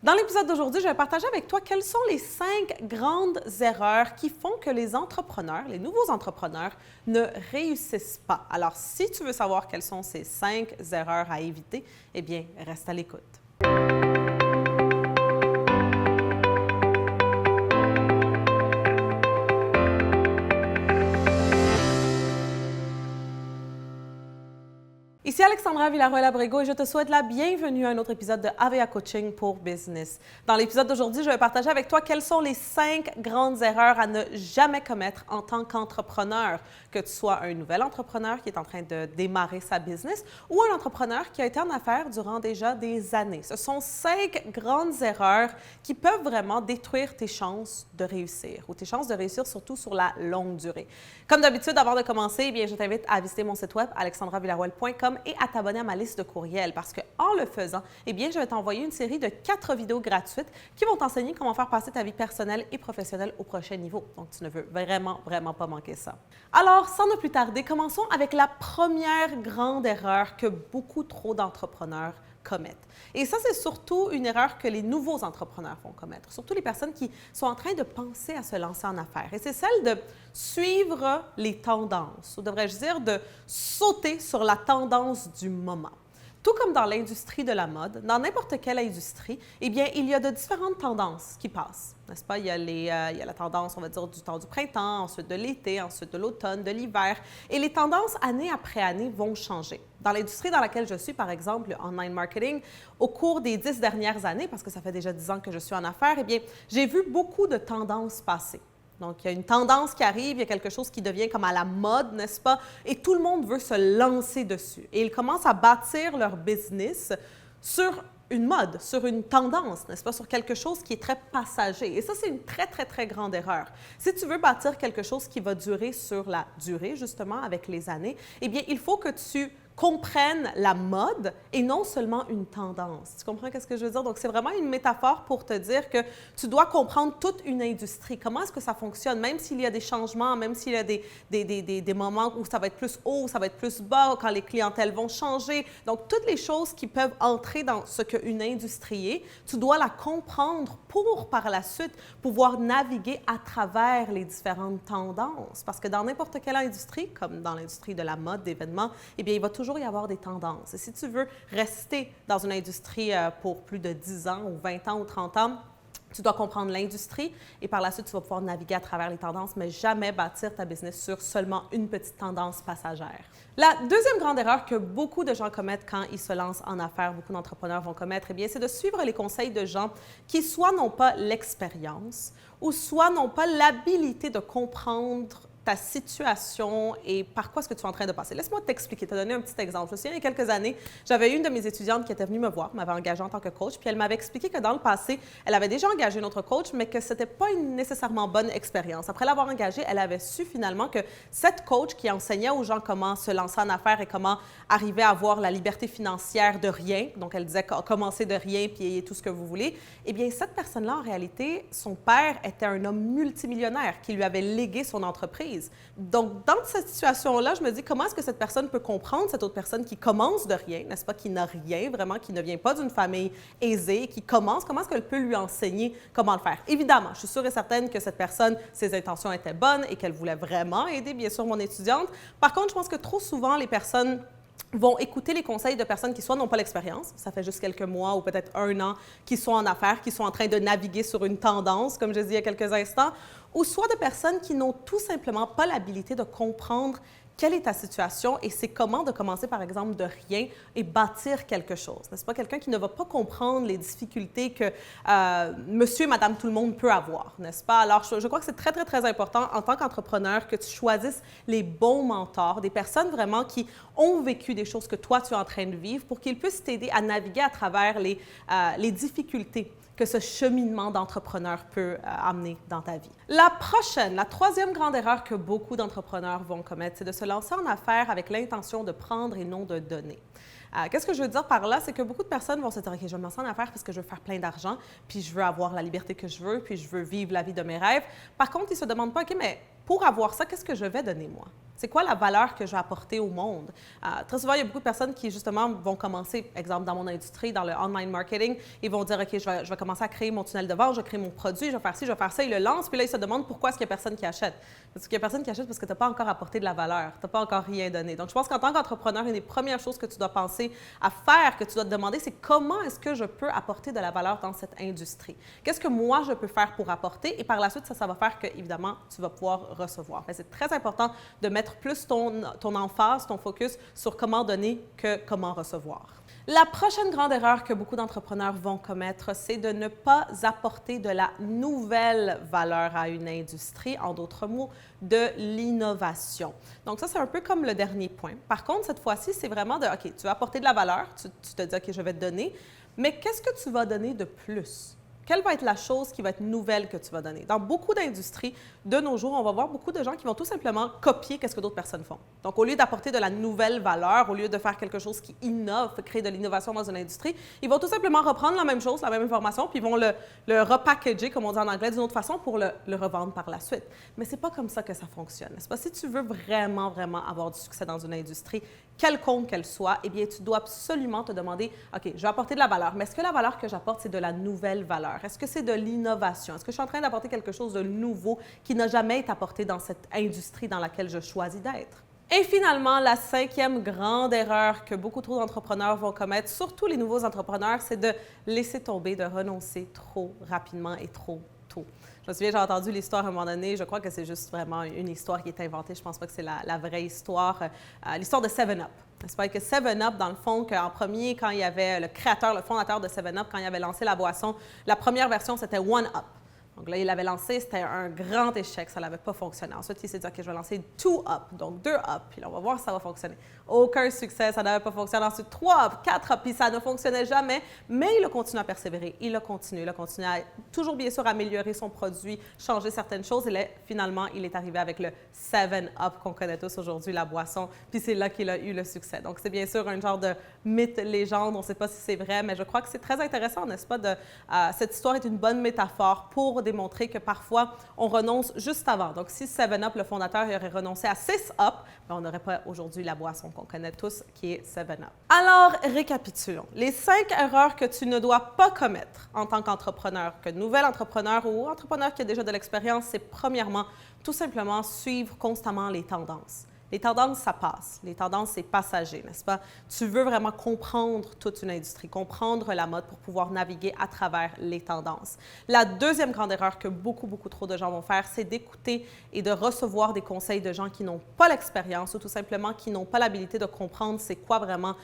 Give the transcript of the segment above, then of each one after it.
Dans l'épisode d'aujourd'hui, je vais partager avec toi quelles sont les 5 grandes erreurs qui font que les entrepreneurs, les nouveaux entrepreneurs, ne réussissent pas. Alors, si tu veux savoir quelles sont ces 5 erreurs à éviter, eh bien, reste à l'écoute. Ici Alexandra Villarroel-Abrego et je te souhaite la bienvenue à un autre épisode de AVA Coaching pour Business. Dans l'épisode d'aujourd'hui, je vais partager avec toi quelles sont les 5 grandes erreurs à ne jamais commettre en tant qu'entrepreneur, que tu sois un nouvel entrepreneur qui est en train de démarrer sa business ou un entrepreneur qui a été en affaires durant déjà des années. Ce sont 5 grandes erreurs qui peuvent vraiment détruire tes chances de réussir ou tes chances de réussir surtout sur la longue durée. Comme d'habitude, avant de commencer, eh bien, je t'invite à visiter mon site web alexandravillarroel.com et à t'abonner à ma liste de courriels parce qu'en le faisant, eh bien, je vais t'envoyer une série de 4 vidéos gratuites qui vont t'enseigner comment faire passer ta vie personnelle et professionnelle au prochain niveau. Donc, tu ne veux vraiment pas manquer ça. Alors, sans ne plus tarder, commençons avec la première grande erreur que beaucoup trop d'entrepreneurs commettent. Et ça, c'est surtout une erreur que les nouveaux entrepreneurs vont commettre, surtout les personnes qui sont en train de penser à se lancer en affaires. Et c'est celle de suivre les tendances, ou devrais-je dire de sauter sur la tendance du moment. Tout comme dans l'industrie de la mode, dans n'importe quelle industrie, eh bien, il y a de différentes tendances qui passent, n'est-ce pas? Il y a la tendance, on va dire, du temps du printemps, ensuite de l'été, ensuite de l'automne, de l'hiver. Et les tendances, année après année, vont changer. Dans l'industrie dans laquelle je suis, par exemple, le online marketing, au cours des 10 dernières années, parce que ça fait déjà 10 ans que je suis en affaires, eh bien, j'ai vu beaucoup de tendances passer. Donc, il y a une tendance qui arrive, il y a quelque chose qui devient comme à la mode, n'est-ce pas? Et tout le monde veut se lancer dessus. Et ils commencent à bâtir leur business sur une mode, sur une tendance, n'est-ce pas? Sur quelque chose qui est très passager. Et ça, c'est une très grande erreur. Si tu veux bâtir quelque chose qui va durer sur la durée, justement, avec les années, eh bien, il faut que tu comprennent la mode et non seulement une tendance. Tu comprends ce que je veux dire? Donc, c'est vraiment une métaphore pour te dire que tu dois comprendre toute une industrie. Comment est-ce que ça fonctionne? Même s'il y a des changements, même s'il y a des moments où ça va être plus haut, ça va être plus bas, quand les clientèles vont changer. Donc, toutes les choses qui peuvent entrer dans ce qu'une industrie est, tu dois la comprendre pour, par la suite, pouvoir naviguer à travers les différentes tendances. Parce que dans n'importe quelle industrie, comme dans l'industrie de la mode, d'événements, eh bien, il va toujours y avoir des tendances. Et si tu veux rester dans une industrie pour plus de 10 ans ou 20 ans ou 30 ans, tu dois comprendre l'industrie et par la suite, tu vas pouvoir naviguer à travers les tendances, mais jamais bâtir ta business sur seulement une petite tendance passagère. La deuxième grande erreur que beaucoup de gens commettent quand ils se lancent en affaires, beaucoup d'entrepreneurs vont commettre, eh bien, c'est de suivre les conseils de gens qui soit n'ont pas l'expérience ou soit n'ont pas l'habilité de comprendre ta situation et par quoi est-ce que tu es en train de passer. Laisse-moi t'expliquer, te donner un petit exemple. Je me souviens, il y a quelques années, j'avais une de mes étudiantes qui était venue me voir, m'avait engagée en tant que coach, puis elle m'avait expliqué que dans le passé, elle avait déjà engagé une autre coach, mais que ce n'était pas une nécessairement bonne expérience. Après l'avoir engagée, elle avait su finalement que cette coach qui enseignait aux gens comment se lancer en affaires et comment arriver à avoir la liberté financière de rien, donc elle disait commencer de rien puis ayez tout ce que vous voulez, eh bien cette personne-là, en réalité, son père était un homme multimillionnaire qui lui avait légué son entreprise. Donc, dans cette situation-là, je me dis, comment est-ce que cette personne peut comprendre cette autre personne qui commence de rien, n'est-ce pas, qui n'a rien vraiment, qui ne vient pas d'une famille aisée, qui commence, comment est-ce qu'elle peut lui enseigner comment le faire? Évidemment, je suis sûre et certaine que cette personne, ses intentions étaient bonnes et qu'elle voulait vraiment aider, bien sûr, mon étudiante. Par contre, je pense que trop souvent, les personnes vont écouter les conseils de personnes qui soit n'ont pas l'expérience, ça fait juste quelques mois ou peut-être un an, qui sont en affaires, qui sont en train de naviguer sur une tendance, comme je disais il y a quelques instants, ou soit de personnes qui n'ont tout simplement pas l'habilité de comprendre quelle est ta situation et c'est comment de commencer, par exemple, de rien et bâtir quelque chose. N'est-ce pas? Quelqu'un qui ne va pas comprendre les difficultés que monsieur et madame tout le monde peut avoir, n'est-ce pas? Alors, je crois que c'est très important en tant qu'entrepreneur que tu choisisses les bons mentors, des personnes vraiment qui ont vécu des choses que toi, tu es en train de vivre pour qu'ils puissent t'aider à naviguer à travers les difficultés que ce cheminement d'entrepreneur peut amener dans ta vie. La troisième grande erreur que beaucoup d'entrepreneurs vont commettre, c'est de se lancer en affaires avec l'intention de prendre et non de donner. Qu'est-ce que je veux dire par là? C'est que beaucoup de personnes vont se dire « OK, je vais me lancer en affaires parce que je veux faire plein d'argent, puis je veux avoir la liberté que je veux, puis je veux vivre la vie de mes rêves. » Par contre, ils ne se demandent pas « OK, mais pour avoir ça, qu'est-ce que je vais donner moi? C'est quoi la valeur que je vais apporter au monde? Très souvent, il y a beaucoup de personnes qui, justement, vont commencer, exemple, dans mon industrie, dans le online marketing, ils vont dire, OK, je vais commencer à créer mon tunnel de vente, je vais créer mon produit, je vais faire ci, je vais faire ça, ils le lancent, puis là, ils se demandent pourquoi est-ce qu'il n'y a personne qui achète. Parce qu'il n'y a personne qui achète parce que tu n'as pas encore apporté de la valeur, tu n'as pas encore rien donné. Donc, je pense qu'en tant qu'entrepreneur, une des premières choses que tu dois penser à faire, que tu dois te demander, c'est comment est-ce que je peux apporter de la valeur dans cette industrie? Qu'est-ce que moi, je peux faire pour apporter? Et par la suite, ça va faire que, évidemment, tu vas pouvoir recevoir. Mais c'est très important de mettre plus ton emphase, ton focus sur comment donner que comment recevoir. La prochaine grande erreur que beaucoup d'entrepreneurs vont commettre, c'est de ne pas apporter de la nouvelle valeur à une industrie, en d'autres mots, de l'innovation. Donc ça, c'est un peu comme le dernier point. Par contre, cette fois-ci, c'est vraiment de, OK, tu vas apporter de la valeur, tu te dis, OK, je vais te donner, mais qu'est-ce que tu vas donner de plus? Quelle va être la chose qui va être nouvelle que tu vas donner? Dans beaucoup d'industries, de nos jours, on va voir beaucoup de gens qui vont tout simplement copier ce que d'autres personnes font. Donc, au lieu d'apporter de la nouvelle valeur, au lieu de faire quelque chose qui innove, créer de l'innovation dans une industrie, ils vont tout simplement reprendre la même chose, la même information, puis ils vont le repackager, comme on dit en anglais, d'une autre façon pour le revendre par la suite. Mais c'est pas comme ça que ça fonctionne, n'est-ce pas? Si tu veux vraiment, vraiment avoir du succès dans une industrie, quelconque qu'elle soit, eh bien, tu dois absolument te demander, OK, je vais apporter de la valeur, mais est-ce que la valeur que j'apporte, c'est de la nouvelle valeur? Est-ce que c'est de l'innovation? Est-ce que je suis en train d'apporter quelque chose de nouveau qui n'a jamais été apporté dans cette industrie dans laquelle je choisis d'être? Et finalement, la cinquième grande erreur que beaucoup trop d'entrepreneurs vont commettre, surtout les nouveaux entrepreneurs, c'est de laisser tomber, de renoncer trop rapidement et trop tôt. Je me souviens, j'ai entendu l'histoire à un moment donné, je crois que c'est juste vraiment une histoire qui est inventée, je ne pense pas que c'est la vraie histoire, l'histoire de 7-Up. C'est pas que 7-Up, dans le fond, qu'en premier, quand il y avait le créateur, le fondateur de 7-Up, quand il avait lancé la boisson, la première version, c'était 1-Up. Donc là, il l'avait lancé, c'était un grand échec, ça n'avait pas fonctionné. Ensuite, il s'est dit, OK, je vais lancer 2-Up, donc 2-Up, puis là, on va voir si ça va fonctionner. Aucun succès, ça n'avait pas fonctionné. Ensuite, 3-Up, 4-Up, puis ça ne fonctionnait jamais, mais il a continué à persévérer, il a continué à toujours, bien sûr, améliorer son produit, changer certaines choses, et là, finalement, il est arrivé avec le 7-Up qu'on connaît tous aujourd'hui, la boisson, puis c'est là qu'il a eu le succès. Donc, c'est bien sûr un genre de mythe, légende, on ne sait pas si c'est vrai, mais je crois que c'est très intéressant, n'est-ce pas? Cette histoire est une bonne métaphore pour démontrer que parfois, on renonce juste avant. Donc, si 7-Up, le fondateur, il aurait renoncé à 6-Up, on n'aurait pas aujourd'hui la boisson qu'on connaît tous, qui est 7-Up. Alors, récapitulons. Les 5 erreurs que tu ne dois pas commettre en tant qu'entrepreneur, que nouvel entrepreneur ou entrepreneur qui a déjà de l'expérience, c'est premièrement, tout simplement, suivre constamment les tendances. Les tendances, ça passe. Les tendances, c'est passager, n'est-ce pas? Tu veux vraiment comprendre toute une industrie, comprendre la mode pour pouvoir naviguer à travers les tendances. La deuxième grande erreur que beaucoup trop de gens vont faire, c'est d'écouter et de recevoir des conseils de gens qui n'ont pas l'expérience ou tout simplement qui n'ont pas l'habilité de comprendre c'est quoi vraiment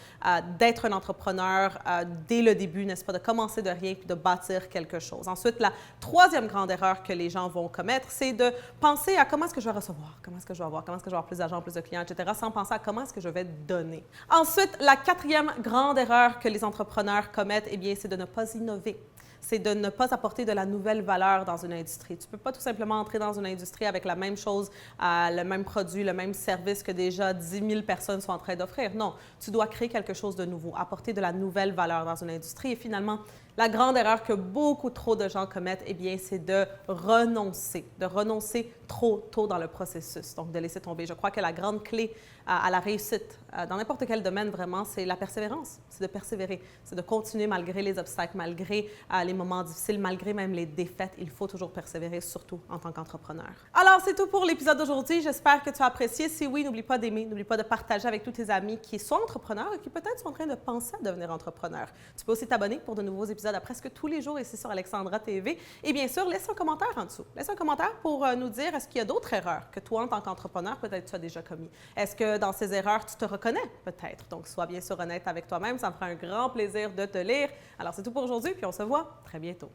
d'être un entrepreneur dès le début, n'est-ce pas? De commencer de rien puis de bâtir quelque chose. Ensuite, la troisième grande erreur que les gens vont commettre, c'est de penser à comment est-ce que je vais recevoir, comment est-ce que je vais avoir, comment est-ce que je vais avoir plus d'argent, plus de clients, etc., sans penser à comment est-ce que je vais donner. Ensuite, la quatrième grande erreur que les entrepreneurs commettent, eh bien, c'est de ne pas innover. C'est de ne pas apporter de la nouvelle valeur dans une industrie. Tu ne peux pas tout simplement entrer dans une industrie avec la même chose, le même produit, le même service que déjà 10 000 personnes sont en train d'offrir. Non, tu dois créer quelque chose de nouveau, apporter de la nouvelle valeur dans une industrie. Et finalement, la grande erreur que beaucoup trop de gens commettent, eh bien, c'est de renoncer trop tôt dans le processus, donc de laisser tomber. Je crois que la grande clé à la réussite, dans n'importe quel domaine vraiment, c'est la persévérance, c'est de persévérer, c'est de continuer malgré les obstacles, malgré les moments difficiles, malgré même les défaites. Il faut toujours persévérer, surtout en tant qu'entrepreneur. Alors, c'est tout pour l'épisode d'aujourd'hui. J'espère que tu as apprécié. Si oui, n'oublie pas d'aimer, n'oublie pas de partager avec tous tes amis qui sont entrepreneurs et qui peut-être sont en train de penser à devenir entrepreneur. Tu peux aussi t'abonner pour de nouveaux épisodes à presque tous les jours ici sur Alexandra TV. Et bien sûr, laisse un commentaire en dessous. Laisse un commentaire pour nous dire est-ce qu'il y a d'autres erreurs que toi, en tant qu'entrepreneur, peut-être tu as déjà commis. Est-ce que dans ces erreurs, tu te reconnais peut-être? Donc, sois bien sûr honnête avec toi-même. Ça me fera un grand plaisir de te lire. Alors, c'est tout pour aujourd'hui, puis on se voit très bientôt.